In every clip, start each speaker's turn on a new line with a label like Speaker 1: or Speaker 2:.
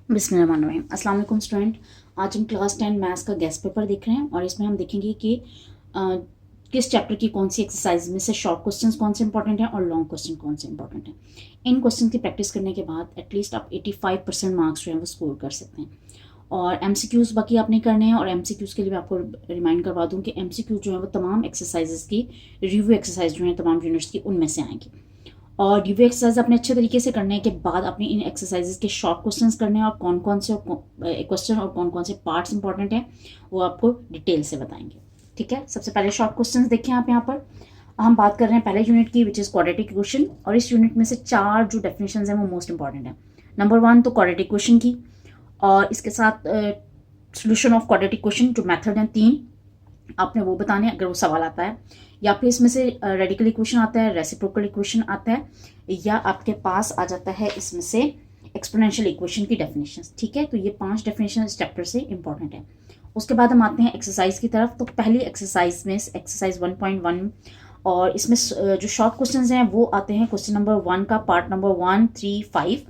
Speaker 1: बिस्मिल्लाहिर्रहमानिर्रहीम। अस्सलाम वालेकुम स्टूडेंट। आज हम क्लास 10 मैथ्स का गेस्ट पेपर देख रहे हैं और इसमें हम देखेंगे कि किस चैप्टर की कौन सी एक्सरसाइज में से शॉर्ट क्वेश्चंस कौन से इंपॉर्टेंट हैं और लॉन्ग क्वेश्चन कौन से इंपॉर्टेंट हैं। इन क्वेश्चन की प्रैक्टिस करने के बाद एटलीस्ट आप 85% मार्क्स जो है वो स्कोर कर सकते हैं। और एमसीक्यूज़ बाकी आपने करने हैं, और एमसीक्यूज़ के लिए मैं आपको रिमाइंड करवा दूँ कि एमसीक्यू जो है वो तमाम एक्सरसाइजेज की रिव्यू एक्सरसाइज जो है तमाम यूनिट्स की उनमें से आएंगी। और रिव्यू एक्सरसाइज अपने अच्छे तरीके से करने के बाद अपने इन एक्सरसाइजेज के शॉर्ट क्वेश्चंस करने हैं और कौन कौन से क्वेश्चन और कौन कौन से पार्ट्स इंपॉर्टेंट हैं वो आपको डिटेल से बताएंगे। ठीक है, सबसे पहले शॉर्ट क्वेश्चंस देखें आप यहाँ पर। हम बात कर रहे हैं पहले यूनिट की, विच इज़ क्वाड्रेटिक इक्वेशन। और इस यूनिट में से 4 जो डेफिनेशन हैं वो मोस्ट इंपॉर्टेंट है। नंबर 1 तो क्वाड्रेटिक इक्वेशन की, और इसके साथ सोल्यूशन ऑफ क्वाड्रेटिक इक्वेशन जो मेथड हैं 3 आपने वो बताने अगर वो सवाल आता है, या फिर इसमें से रेडिकल इक्वेशन आता है, रेसिप्रोकल इक्वेशन आता है, या आपके पास आ जाता है इसमें से एक्सपोनेंशियल इक्वेशन की डेफिनेशंस। ठीक है, तो ये 5 डेफिनेशन इस चैप्टर से इंपॉर्टेंट है। उसके बाद हम आते हैं एक्सरसाइज की तरफ। तो पहली एक्सरसाइज में एक्सरसाइज 1.1, और इसमें जो शॉर्ट क्वेश्चन हैं वो आते हैं क्वेश्चन नंबर 1 का पार्ट नंबर 1, 3, 5,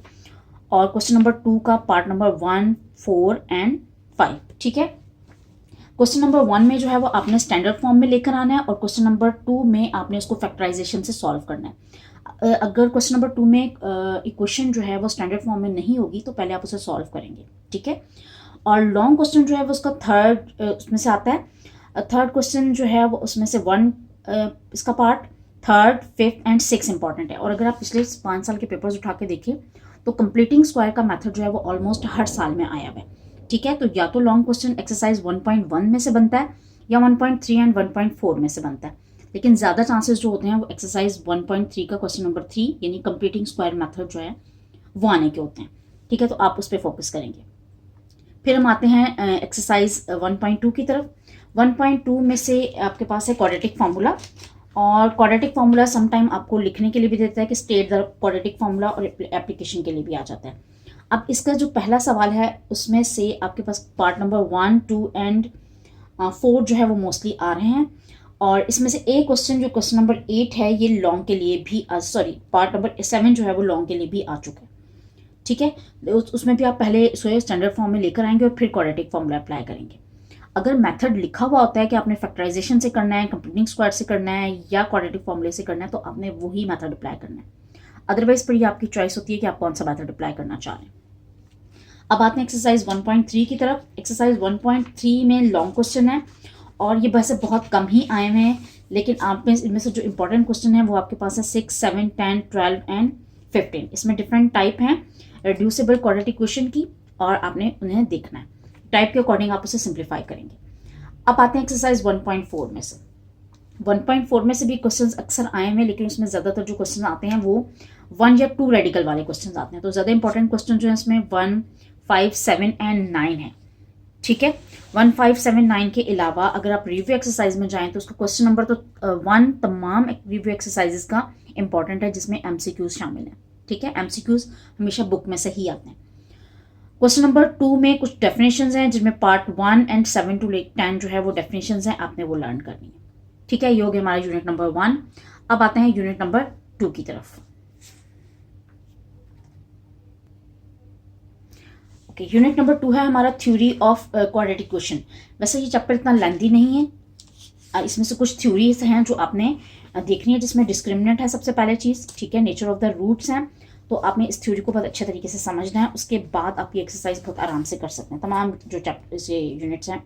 Speaker 1: और क्वेश्चन नंबर 2 का पार्ट नंबर 1, 4 एंड 5। ठीक है, क्वेश्चन नंबर 1 में जो है वो आपने स्टैंडर्ड फॉर्म में लेकर आना है, और क्वेश्चन नंबर 2 में आपने उसको फैक्टराइजेशन से सॉल्व करना है। अगर क्वेश्चन नंबर 2 में इक्वेशन जो है वो स्टैंडर्ड फॉर्म में नहीं होगी तो पहले आप उसे सॉल्व करेंगे। ठीक है, और लॉन्ग क्वेश्चन जो है वो उसका थर्ड उसमें से आता है। थर्ड क्वेश्चन जो है वो उसमें से 1 इसका part, third, 5th and 6 important है। और अगर आप पिछले 5 साल के पेपर्स उठा के देखें तो कंप्लीटिंग स्क्वायर का मेथड जो है वो ऑलमोस्ट हर साल में आया हुआ है। ठीक है, तो या तो लॉन्ग क्वेश्चन एक्सरसाइज 1.1 में से बनता है या 1.3 एंड 1.4 में से बनता है, लेकिन ज़्यादा चांसेस जो होते हैं वो एक्सरसाइज 1.3 का क्वेश्चन नंबर 3 यानी कंप्लीटिंग स्क्वायर मेथड जो है वो आने के होते हैं। ठीक है, तो आप उस पर फोकस करेंगे। फिर हम आते हैं एक्सरसाइज 1.2 की तरफ। 1.2 में से आपके पास है क्वाड्रेटिक फार्मूला, और क्वाड्रेटिक फार्मूला समटाइम आपको लिखने के लिए भी देता है कि स्टेट द क्वाड्रेटिक फार्मूला, और एप्लीकेशन के लिए भी आ जाता है। अब इसका जो पहला सवाल है उसमें से आपके पास पार्ट नंबर 1, 2 एंड 4 जो है वो मोस्टली आ रहे हैं, और इसमें से एक क्वेश्चन जो क्वेश्चन नंबर 8 है ये लॉन्ग के लिए भी पार्ट नंबर 7 जो है वो लॉन्ग के लिए भी आ चुका है। ठीक है, उसमें भी आप पहले इसे स्टैंडर्ड फॉर्म में लेकर आएंगे और फिर क्वाड्रेटिक फॉर्मूला अप्लाई करेंगे। अगर मेथड लिखा हुआ होता है कि आपने फैक्टराइजेशन से करना है, कंप्लीटिंग स्क्वायर से करना है या क्वाड्रेटिक फॉर्मूले से करना है, तो आपने वही मेथड अप्लाई करना है। अदरवाइज पर ये आपकी चॉइस होती है कि आप कौन सा मेथड अप्लाई करना चाह रहे हैं। अब आते हैं एक्सरसाइज 1.3 की तरफ। एक्सरसाइज 1.3 में लॉन्ग क्वेश्चन है, और ये वैसे बहुत कम ही आए हुए हैं, लेकिन आप में इनमें से जो इंपॉर्टेंट क्वेश्चन है वो आपके पास है 6, 7, 10, 12 एंड 15। इसमें डिफरेंट टाइप हैं रिड्यूसिबल क्वाड्रेटिक इक्वेशन की, और आपने उन्हें देखना है। टाइप के अकॉर्डिंग आप उसे सिंप्लीफाई करेंगे। अब आते हैं एक्सरसाइज 1.4 में से। 1.4 में से भी क्वेश्चंस अक्सर आए हैं, लेकिन उसमें ज़्यादातर जो क्वेश्चन आते हैं वो 1 या 2 रेडिकल वाले क्वेश्चन आते हैं। तो ज़्यादा इंपॉर्टेंट क्वेश्चन जो है इसमें 1, 5, 7 एंड 9 है। ठीक है, 1, 5, 7, 9 के अलावा अगर आप रिव्यू एक्सरसाइज में जाएं तो उसका क्वेश्चन नंबर तो 1 तमाम रिव्यू एक्सरसाइजेज का इंपॉर्टेंट है, जिसमें एमसीक्यूज शामिल हैं। ठीक है, एमसीक्यूज हमेशा बुक में से ही आते हैं। क्वेश्चन नंबर 2 में कुछ डेफिनेशंस हैं जिनमें पार्ट 1 एंड 7 to 10 जो है वो डेफिनेशंस हैं, आपने वो लर्न करनी है। ठीक है, ये हो गया हमारा यूनिट नंबर 1। अब आते हैं यूनिट नंबर 2 की तरफ। ओके, यूनिट नंबर 2 है हमारा थ्योरी ऑफ क्वाड्रेटिक इक्वेशन। वैसे ये चैप्टर इतना लेंथी नहीं है, इसमें से कुछ थ्योरीज हैं जो आपने देखनी है, जिसमें डिस्क्रिमिनेंट है सबसे पहले चीज़। ठीक है, नेचर ऑफ द रूट्स हैं, तो आपने इस थ्योरी को बहुत अच्छे तरीके से समझना है। उसके बाद आप ये एक्सरसाइज बहुत आराम से कर सकते हैं। तमाम जो चैप्टर यूनिट्स हैं,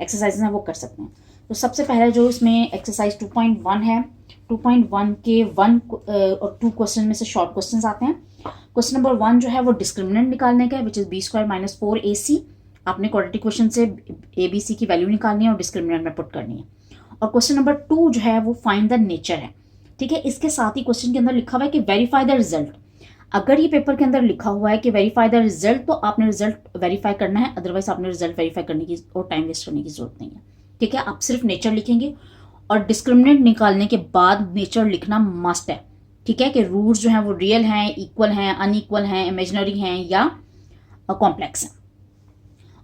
Speaker 1: एक्सरसाइज हैं, वो कर सकते हैं। तो सबसे पहले जो इसमें एक्सरसाइज 2.1 है, 2.1 के 1 और 2 क्वेश्चन में से शॉर्ट क्वेश्चन आते हैं। क्वेश्चन नंबर 1 जो है वो डिस्क्रिमिनेंट निकालने का है, विच इज b² - 4ac। आपने क्वाड्रेटिक इक्वेशन से abc की वैल्यू निकालनी है और डिस्क्रिमिनेंट में पुट करनी है। और क्वेश्चन नंबर 2 जो है वो फाइंड द नेचर है। ठीक है, इसके साथ ही क्वेश्चन के अंदर लिखा हुआ है कि वेरीफाई द रिजल्ट। अगर ये पेपर के अंदर लिखा हुआ है कि वेरीफाई द रिजल्ट, तो आपने रिजल्ट वेरीफाई करना है, अदरवाइज आपने रिजल्ट वेरीफाई करने की और टाइम वेस्ट करने की जरूरत नहीं है। ठीक है, आप सिर्फ नेचर लिखेंगे, और डिस्क्रिमिनेंट निकालने के बाद नेचर लिखना मस्ट है। ठीक है, कि रूट्स जो हैं वो रियल हैं, इक्वल हैं, अनइक्वल हैं, इमेजिनरी हैं या कॉम्प्लेक्स हैं।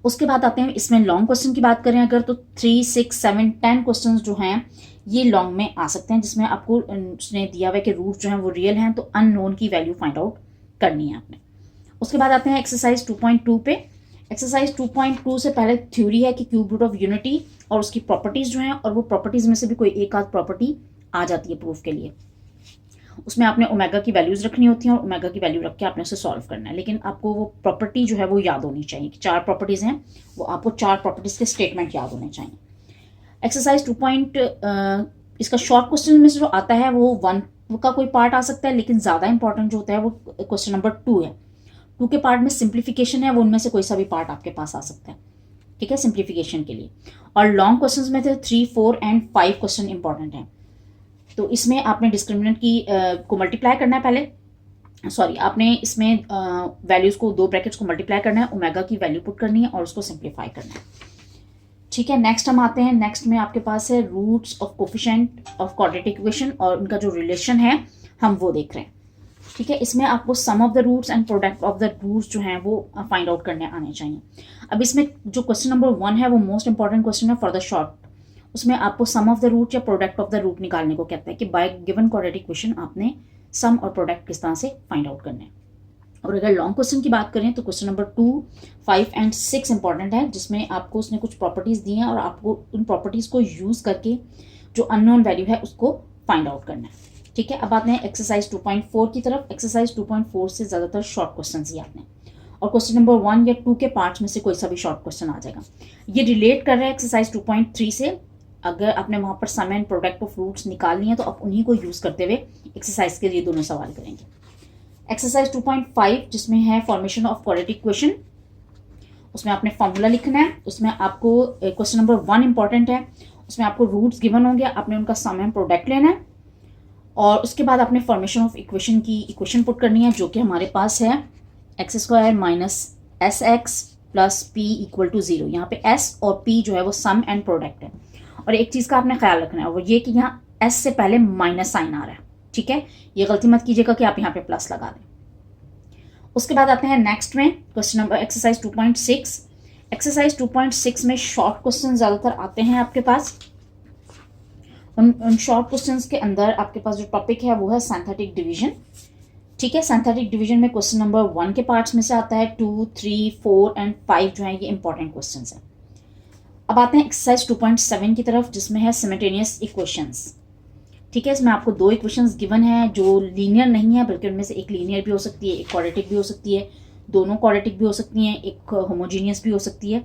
Speaker 1: उसके बाद आते हैं इसमें लॉन्ग क्वेश्चन की बात करें अगर, तो 3, 6, 7, 10 क्वेश्चन जो हैं ये लॉन्ग में आ सकते हैं, जिसमें आपको उसने दिया हुआ है कि रूट जो है वो रियल हैं, तो अननोन की वैल्यू फाइंड आउट करनी है आपने। उसके बाद आते हैं एक्सरसाइज 2.2 पे। एक्सरसाइज 2.2 से पहले थ्योरी है कि क्यूब रूट ऑफ यूनिटी और उसकी प्रॉपर्टीज जो हैं, और वो प्रॉपर्टीज में से भी कोई एक आध प्रॉपर्टी आ जाती है प्रूफ के लिए। उसमें आपने ओमेगा की वैल्यूज रखनी होती हैं और ओमेगा की वैल्यू रख के आपने उसे सॉल्व करना है, लेकिन आपको वो प्रॉपर्टी जो है वो याद होनी चाहिए कि 4 प्रॉपर्टीज हैं, वो आपको 4 प्रॉपर्टीज के स्टेटमेंट याद होने चाहिए। एक्सरसाइज 2. इसका शॉर्ट क्वेश्चन में से जो आता है वो 1 का कोई पार्ट आ सकता है, लेकिन ज़्यादा इंपॉर्टेंट जो होता है वो क्वेश्चन नंबर 2 है। 2 के पार्ट में सिंप्लीफिकेशन है, वो उनमें से कोई सा भी पार्ट आपके पास आ सकता है, ठीक है, सिंप्लीफिकेशन के लिए। और लॉन्ग क्वेश्चन में थे 3, 4 एंड 5 क्वेश्चन इंपॉर्टेंट हैं। तो इसमें आपने डिस्क्रिमिनेंट की को मल्टीप्लाई करना है पहले, सॉरी आपने इसमें वैल्यूज़ को 2 ब्रैकेट्स को मल्टीप्लाई करना है, ओमेगा की वैल्यू पुट करनी है और उसको सिंप्लीफाई करना है, ठीक है। नेक्स्ट हम आते हैं, नेक्स्ट में आपके पास है roots of coefficient of quadratic equation और उनका जो रिलेशन है हम वो देख रहे हैं, ठीक है। इसमें आपको sum of the roots and product of the roots जो हैं वो फाइंड आउट करने आने चाहिए। अब इसमें जो क्वेश्चन नंबर 1 है वो मोस्ट इंपॉर्टेंट क्वेश्चन है फॉर द शॉर्ट। उसमें आपको सम ऑफ द रूट या प्रोडक्ट ऑफ द रूट निकालने को कहता है कि बाय गिवन क्वाड्रेटिक इक्वेशन आपने सम और प्रोडक्ट किस तरह से फाइंड आउट करना है। और अगर लॉन्ग क्वेश्चन की बात करें तो क्वेश्चन नंबर 2, 5 एंड 6 इंपॉर्टेंट है, जिसमें आपको उसने कुछ प्रॉपर्टीज़ दी हैं और आपको उन प्रॉपर्टीज़ को यूज़ करके जो अननोन वैल्यू है उसको फाइंड आउट करना है, ठीक है। अब आते हैं एक्सरसाइज 2.4 की तरफ। एक्सरसाइज 2.4 से ज़्यादातर शॉर्ट क्वेश्चन ही आते हैं और क्वेश्चन नंबर 1 या 2 के पार्ट्स में से कोई सा भी शॉर्ट क्वेश्चन आ जाएगा। ये रिलेट कर रहा है एक्सरसाइज 2.3 से। अगर आपने वहाँ पर सम एंड प्रोडक्ट ऑफ रूट्स निकालनी है तो आप उन्हीं को यूज़ करते हुए एक्सरसाइज के लिए दोनों सवाल करेंगे। एक्सरसाइज 2.5 जिसमें है फॉर्मेशन ऑफ क्वाड्रेटिक इक्वेशन, उसमें आपने फॉर्मूला लिखना है। उसमें आपको क्वेश्चन नंबर 1 इंपॉर्टेंट है, उसमें आपको रूट्स गिवन होंगे, आपने उनका सम एंड प्रोडक्ट लेना है और उसके बाद आपने फॉर्मेशन ऑफ इक्वेशन की इक्वेशन पुट करनी है, जो कि हमारे पास है x² minus SX plus P equal to 0। यहाँ पे S और P जो है वो सम एंड प्रोडक्ट है। और एक चीज़ का आपने ख्याल रखना है वो ये कि यहाँ S से पहले माइनस साइन आ रहा है, ठीक है। ये गलती मत कीजिएगा कि आप यहाँ पे प्लस लगा दें। उसके बाद आते हैं नेक्स्ट में क्वेश्चन नंबर एक्सरसाइज 2.6। एक्सरसाइज 2.6 में शॉर्ट क्वेश्चन ज़्यादातर आते हैं आपके पास। उन शॉर्ट क्वेश्चंस के अंदर आपके पास जो टॉपिक है वो है सिंथेटिक डिवीजन, ठीक है। सिंथेटिक डिवीजन में क्वेश्चन नंबर 1 के पार्ट्स में से आता है 2, 3, 4 एंड 5 जो है ये इंपॉर्टेंट क्वेश्चंस हैं। अब आते हैं एक्सरसाइज 2.7 की तरफ जिसमें है सिमल्टेनियस इक्वेशंस, ठीक है। इसमें आपको 2 इक्वेशंस गिवन है जो लीनियर नहीं है, बल्कि उनमें से एक लीनियर भी हो सकती है, एक क्वाड्रेटिक भी हो सकती है, दोनों क्वाड्रेटिक भी हो सकती हैं, एक होमोजीनियस भी हो सकती है।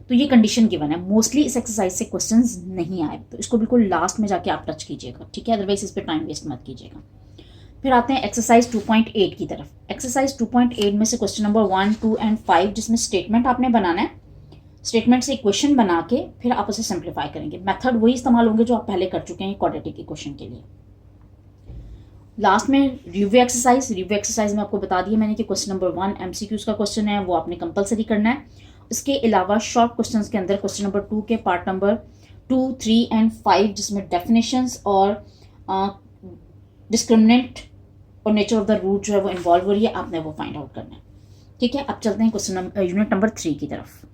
Speaker 1: तो ये कंडीशन गिवन है। मोस्टली इस एक्सरसाइज से क्वेश्चंस नहीं आए, तो इसको बिल्कुल लास्ट में जाके आप टच कीजिएगा, ठीक है, अदरवाइज इस पर टाइम वेस्ट मत कीजिएगा। फिर आते हैं एक्सरसाइज 2.8 की तरफ। एक्सरसाइज 2.8 में से क्वेश्चन नंबर 1, 2 एंड 5 जिसमें स्टेटमेंट आपने बनाना है, स्टेटमेंट से इक्वेशन बना के फिर आप उसे सिंप्लीफाई करेंगे। मेथड वही इस्तेमाल होंगे जो आप पहले कर चुके हैं क्वाड्रेटिक इक्वेशन के लिए। लास्ट में रिव्यू एक्सरसाइज में आपको बता दिया मैंने कि क्वेश्चन नंबर 1 MCQs का क्वेश्चन है, वो आपने कंपलसरी करना है। इसके अलावा शॉर्ट क्वेश्चंस के अंदर क्वेश्चन नंबर 2 के पार्ट नंबर 2, 3 एंड 5 जिसमें डेफिनेशंस और डिस्क्रिमिनेंट और नेचर ऑफ द रूट जो है वो इन्वॉल्व हो रही है, आपने वो फाइंड आउट करना है, ठीक है। अब चलते हैं क्वेश्चन यूनिट नंबर 3 की तरफ।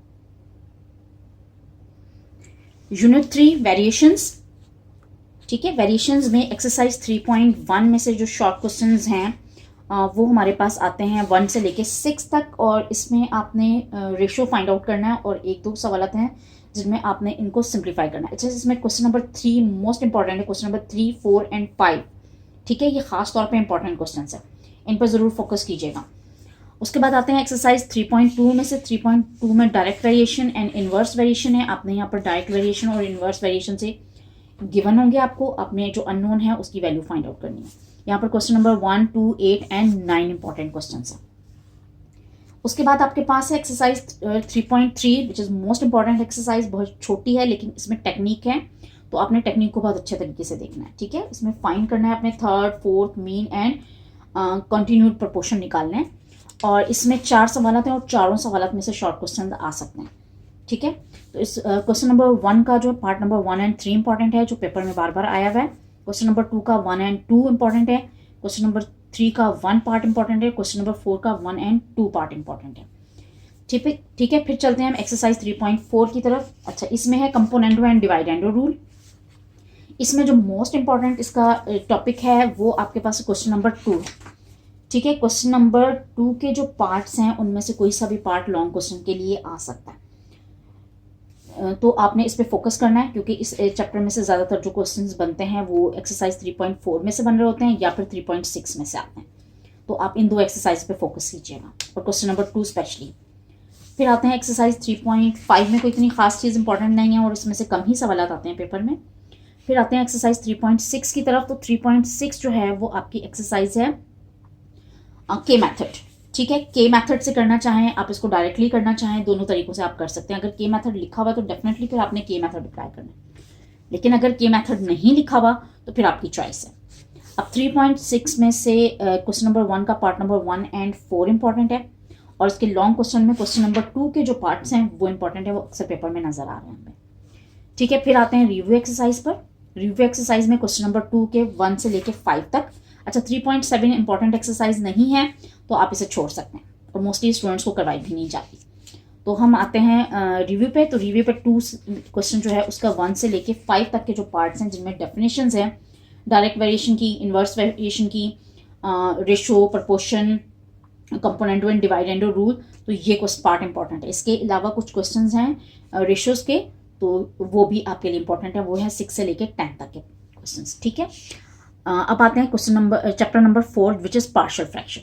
Speaker 1: यूनिट 3 वेरिएशंस, ठीक है। वेरिएशंस में एक्सरसाइज 3.1 में से जो शॉर्ट क्वेश्चंस हैं वो हमारे पास आते हैं 1 से लेके 6 तक, और इसमें आपने रेशो फाइंड आउट करना है और 1-2 सवाल हैं जिनमें आपने इनको सिंप्लीफाई करना है। अच्छा, इसमें क्वेश्चन नंबर 3 मोस्ट इंपॉर्टेंट है, क्वेश्चन नंबर 3, 4 एंड 5, ठीक है। ये खास तौर पे इंपॉर्टेंट क्वेश्चन है, इन पर ज़रूर फोकस कीजिएगा। उसके बाद आते हैं एक्सरसाइज 3.2 में से 3.2 में direct variation and inverse variation है। आपने यहाँ पर डायरेक्ट वेरिएशन और इन्वर्स वेरिएशन से गिवन होंगे, आपको अपने जो अननोन है उसकी वैल्यू फाइंड आउट करनी है। यहाँ पर question number 1, 2, 8 and 9 important question हैं। उसके बाद आपके पास है exercise 3.3 which is most important exercise. बहुत छोटी है लेकिन इसमें टेक्निक है, तो आपने टेक्निक को बहुत अच्छे तरीके से देखना है, ठीक है। इसमें फाइंड करना है अपने third, fourth, mean and continued proportion निकालना है, और इसमें 4 सवाल हैं और चारों सवाल में से शॉर्ट क्वेश्चन आ सकते हैं, ठीक है। तो इस क्वेश्चन नंबर 1 का जो पार्ट नंबर 1 एंड 3 इंपॉर्टेंट है, जो पेपर में बार बार आया हुआ है। क्वेश्चन नंबर 2 का 1 एंड 2 इंपॉर्टेंट है। क्वेश्चन नंबर 3 का 1 पार्ट इंपॉर्टेंट है। क्वेश्चन नंबर 4 का 1 एंड 2 पार्ट इंपॉर्टेंट है, ठीक है। फिर चलते हैं हम एक्सरसाइज 3.4 की तरफ। अच्छा, इसमें है कंपोनेंडो एंड डिवाइडेंडो रूल। इसमें जो मोस्ट इंपॉर्टेंट इसका टॉपिक है वो आपके पास क्वेश्चन नंबर 2, ठीक है, क्वेश्चन नंबर 2 के जो पार्ट्स हैं उनमें से कोई सा भी पार्ट लॉन्ग क्वेश्चन के लिए आ सकता है। तो आपने इस पे फोकस करना है, क्योंकि इस चैप्टर में से ज़्यादातर जो क्वेश्चंस बनते हैं वो एक्सरसाइज 3.4 में से बन रहे होते हैं या फिर 3.6 में से आते हैं। तो आप इन दो एक्सरसाइज पे फोकस कीजिएगा, और क्वेश्चन नंबर 2 स्पेशली। फिर आते हैं एक्सरसाइज 3.5 में कोई इतनी खास चीज़ इंपॉर्टेंट नहीं है और इसमें से कम ही सवाल आते हैं पेपर में। फिर आते हैं एक्सरसाइज 3.6 की तरफ। तो 3.6 जो है वो आपकी एक्सरसाइज है के मेथड। ठीक है, के मेथड से करना चाहें आप, इसको डायरेक्टली करना चाहें, दोनों तरीकों से आप कर सकते हैं। अगर के मेथड लिखा हुआ तो डेफिनेटली फिर आपने के मेथड अप्लाई करना है, लेकिन अगर के मेथड नहीं लिखा हुआ तो फिर आपकी चॉइस है। अब 3.6 में से क्वेश्चन नंबर 1 का पार्ट नंबर 1 एंड 4 इंपॉर्टेंट है, और इसके लॉन्ग क्वेश्चन में क्वेश्चन नंबर 2 के जो पार्ट्स हैं वो इंपॉर्टेंट है, वो अक्सर पेपर में नजर आ रहे हैं हमें। ठीक है, फिर आते हैं रिव्यू एक्सरसाइज पर। रिव्यू एक्सरसाइज में क्वेश्चन नंबर 2 के 1 से लेके 5 तक। अच्छा, 3.7 इंपॉर्टेंट एक्सरसाइज नहीं है तो आप इसे छोड़ सकते हैं, और मोस्टली स्टूडेंट्स को करवाई भी नहीं जाती। तो हम आते हैं रिव्यू पे। तो रिव्यू पे 2 क्वेश्चन जो है उसका 1 से लेके 5 तक के जो पार्ट्स हैं, जिनमें डेफिनेशंस हैं डायरेक्ट वेरिएशन की, इन्वर्स वेरिएशन की, रेशो, प्रपोर्शन, कंपोनेंट डिवाइडेंड और रूल, तो ये कुछ पार्ट इंपॉर्टेंट है। इसके अलावा कुछ क्वेश्चंस हैं रेशोज के, तो वो भी आपके लिए इंपॉर्टेंट है। वो है 6 से लेके 10 तक के क्वेश्चंस। ठीक है, अब आते हैं question number chapter number 4 which is partial fraction.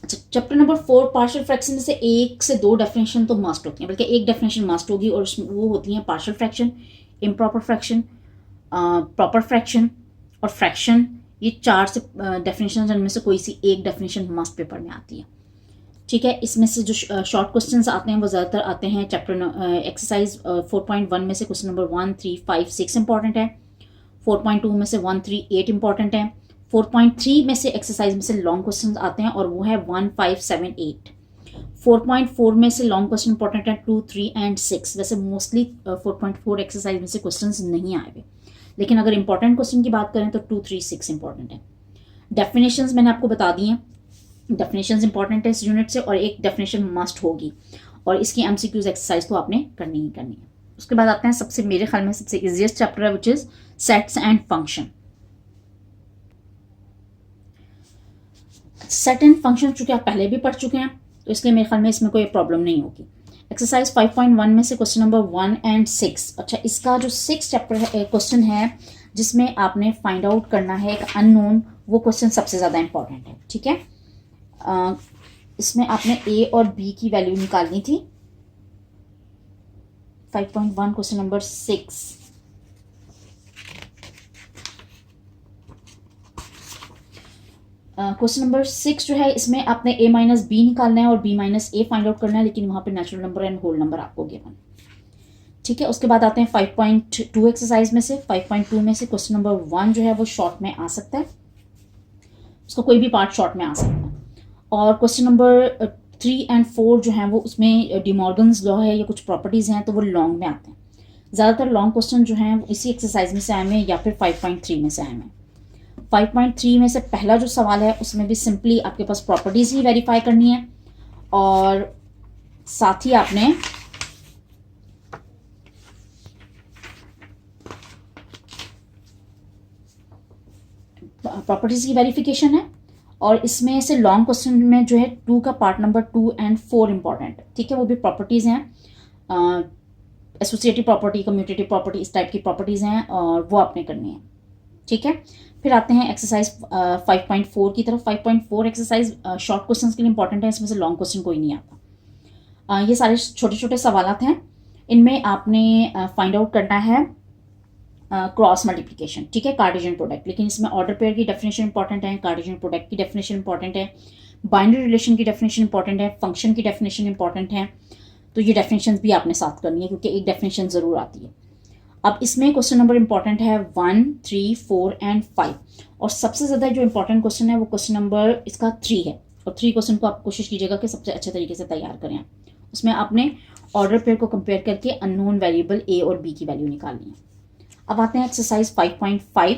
Speaker 1: अच्छा, चैप्टर नंबर 4 पार्शियल फ्रैक्शन में से 1 से 2 डेफिनेशन तो मस्ट होती हैं, बल्कि एक डेफिनेशन मस्ट होगी, और वो होती है partial fraction, improper fraction, proper fraction और फ्रैक्शन। ये 4 से डेफिनेशन, जिनमें से कोई सी एक डेफिनेशन मस्ट पेपर में आती है। ठीक है, इसमें से जो शॉर्ट क्वेश्चंस आते हैं वो ज़्यादातर आते हैं चैप्टर एक्सरसाइज 4.1 में से क्वेश्चन नंबर 1, 3, 5, 6 इंपॉर्टेंट है। 4.2 में से 1, 3, 8 इंपॉर्टेंट है। 4.3 में से एक्सरसाइज में से लॉन्ग क्वेश्चन आते हैं, और वो है 1, 5, 7, 8। 4.4 में से लॉन्ग क्वेश्चन इंपॉर्टेंट है 2, 3 एंड 6। वैसे मोस्टली 4.4 एक्सरसाइज में से क्वेश्चंस नहीं आए हुए, लेकिन अगर इंपॉर्टेंट क्वेश्चन की बात करें तो 2, 3, 6 इंपॉर्टेंट है। डेफिनेशंस मैंने आपको बता दी हैं, डेफिनेशंस इंपॉर्टेंट है इस यूनिट से, और एक डेफिनेशन मस्ट होगी, और इसकी एमसीक्यूज एक्सरसाइज तो आपने करनी ही करनी है। उसके बाद आते हैं सबसे, मेरे ख्याल में सबसे इजीएस्ट चैप्टर है which is sets and function. Set and function चूंकि आप पहले भी पढ़ चुके हैं, तो इसलिए मेरे ख्याल में इसमें कोई प्रॉब्लम नहीं होगी। एक्सरसाइज 5.1 में से क्वेश्चन नंबर 1 एंड 6। अच्छा, इसका जो 6 चैप्टर है क्वेश्चन है जिसमें आपने फाइंड आउट करना है एक अननोन, वो क्वेश्चन सबसे ज़्यादा इंपॉर्टेंट है। ठीक है, इसमें आपने ए और बी की वैल्यू निकालनी थी। 5.1 क्वेश्चन नंबर 6। क्वेश्चन नंबर 6 जो है, इसमें आपने a माइनस बी निकालना है और b minus a find out करना है, लेकिन वहां पे natural number and whole number आपको गिवन। ठीक है, उसके बाद आते हैं 5.2 एक्सरसाइज में से। 5.2 में से क्वेश्चन नंबर 1 जो है वो शॉर्ट में आ सकता है, उसका कोई भी पार्ट शॉर्ट में आ सकता है। और क्वेश्चन नंबर 3 एंड 4 जो हैं वो उसमें डिमॉर्गन्स लॉ है या कुछ प्रॉपर्टीज़ हैं, तो वो लॉन्ग में आते हैं। ज़्यादातर लॉन्ग क्वेश्चन जो हैं इसी एक्सरसाइज में से आए हैं या फिर 5.3 में से आए हैं। 5.3 में से पहला जो सवाल है उसमें भी सिंपली आपके पास प्रॉपर्टीज़ ही वेरीफाई करनी है, और साथ ही आपने प्रॉपर्टीज़ की वेरिफिकेशन है। और इसमें से लॉन्ग क्वेश्चन में जो है 2 का पार्ट नंबर 2 एंड 4 इंपॉर्टेंट है। ठीक है, वो भी प्रॉपर्टीज़ हैं, एसोसिएटिव प्रॉपर्टी, कम्यूटेटिव प्रॉपर्टी, इस टाइप की प्रॉपर्टीज़ हैं, और वो आपने करनी है। ठीक है, फिर आते हैं एक्सरसाइज 5.4 की तरफ। 5.4 एक्सरसाइज शॉर्ट क्वेश्चन के लिए इंपॉर्टेंट है, इसमें से लॉन्ग क्वेश्चन कोई नहीं आता। ये सारे छोटे छोटे सवाल हैं, इनमें आपने फाइंड आउट करना है क्रॉस मल्टीप्लिकेशन। ठीक है, कार्टेशियन प्रोडक्ट, लेकिन इसमें ऑर्डर पेयर की डेफिनेशन इंपॉर्टेंट है, कार्टेशियन प्रोडक्ट की डेफिनेशन इंपॉर्टेंट है, बाइनरी रिलेशन की डेफिनेशन इंपॉर्टेंट है, फंक्शन की डेफिनेशन इंपॉर्टेंट है। तो ये डेफिनेशन भी आपने साथ करनी है, क्योंकि एक डेफिनेशन ज़रूर आती है। अब इसमें क्वेश्चन नंबर इंपॉर्टेंट है 1, 3, 4 एंड 5, और सबसे ज़्यादा जो इंपॉर्टेंट क्वेश्चन है वो क्वेश्चन नंबर इसका 3 है। और 3 क्वेश्चन को आप कोशिश कीजिएगा कि सबसे अच्छे तरीके से तैयार करें। उसमें आपने ऑर्डर पेयर को कंपेयर करके अननोन वेरिएबल ए और बी की वैल्यू निकालनी है। अब आते हैं एक्सरसाइज 5.5,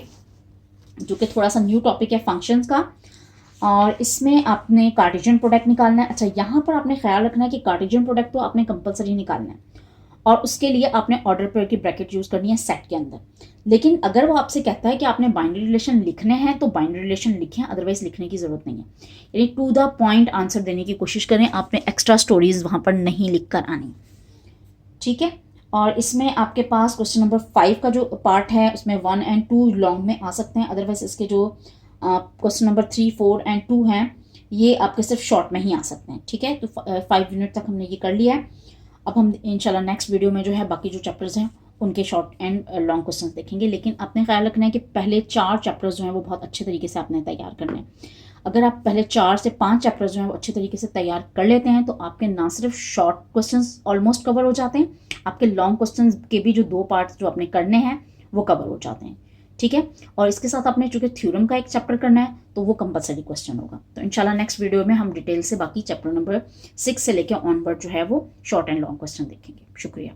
Speaker 1: जो कि थोड़ा सा न्यू टॉपिक है फंक्शंस का, और इसमें आपने कार्टेशियन प्रोडक्ट निकालना है। अच्छा, यहाँ पर आपने ख्याल रखना है कि कार्टेशियन प्रोडक्ट तो आपने कंपलसरी निकालना है, और उसके लिए आपने ऑर्डर पेयर की ब्रैकेट यूज़ करनी है सेट के अंदर। लेकिन अगर वो आपसे कहता है कि आपने बाइनरी रिलेशन लिखने हैं तो बाइनरी रिलेशन लिखें, अदरवाइज लिखने की ज़रूरत नहीं है। यानी टू द पॉइंट आंसर देने की कोशिश करें, आपने एक्स्ट्रा स्टोरीज वहाँ पर नहीं लिख कर आनी, ठीक है। और इसमें आपके पास क्वेश्चन नंबर 5 का जो पार्ट है उसमें 1 और 2 लॉन्ग में आ सकते हैं, अदरवाइज इसके जो क्वेश्चन नंबर 3, 4 और 2 हैं ये आपके सिर्फ शॉर्ट में ही आ सकते हैं, ठीक है। तो 5 यूनिट तक हमने ये कर लिया है। अब हम इंशाल्लाह नेक्स्ट वीडियो में जो है बाकी जो चैप्टर्स हैं उनके शॉर्ट एंड लॉन्ग क्वेश्चंस देखेंगे। लेकिन आपने ख्याल रखना है कि पहले 4 चैप्टर्स जो हैं वो बहुत अच्छे तरीके से आपने तैयार करने हैं। अगर आप पहले 4 से 5 चैप्टर्स जो हैं वो अच्छे तरीके से तैयार कर लेते हैं तो आपके ना सिर्फ शॉर्ट क्वेश्चंस ऑलमोस्ट कवर हो जाते हैं, आपके लॉन्ग क्वेश्चंस के भी जो 2 पार्ट्स जो आपने करने हैं वो कवर हो जाते हैं, ठीक है। और इसके साथ आपने चूंकि थ्योरम का एक चैप्टर करना है तो वो कंपलसरी क्वेश्चन होगा। तो इंशाल्लाह नेक्स्ट वीडियो में हम डिटेल से बाकी चैप्टर नंबर 6 से लेकर ऑनवर्ड जो है वो शॉर्ट एंड लॉन्ग क्वेश्चन देखेंगे। शुक्रिया।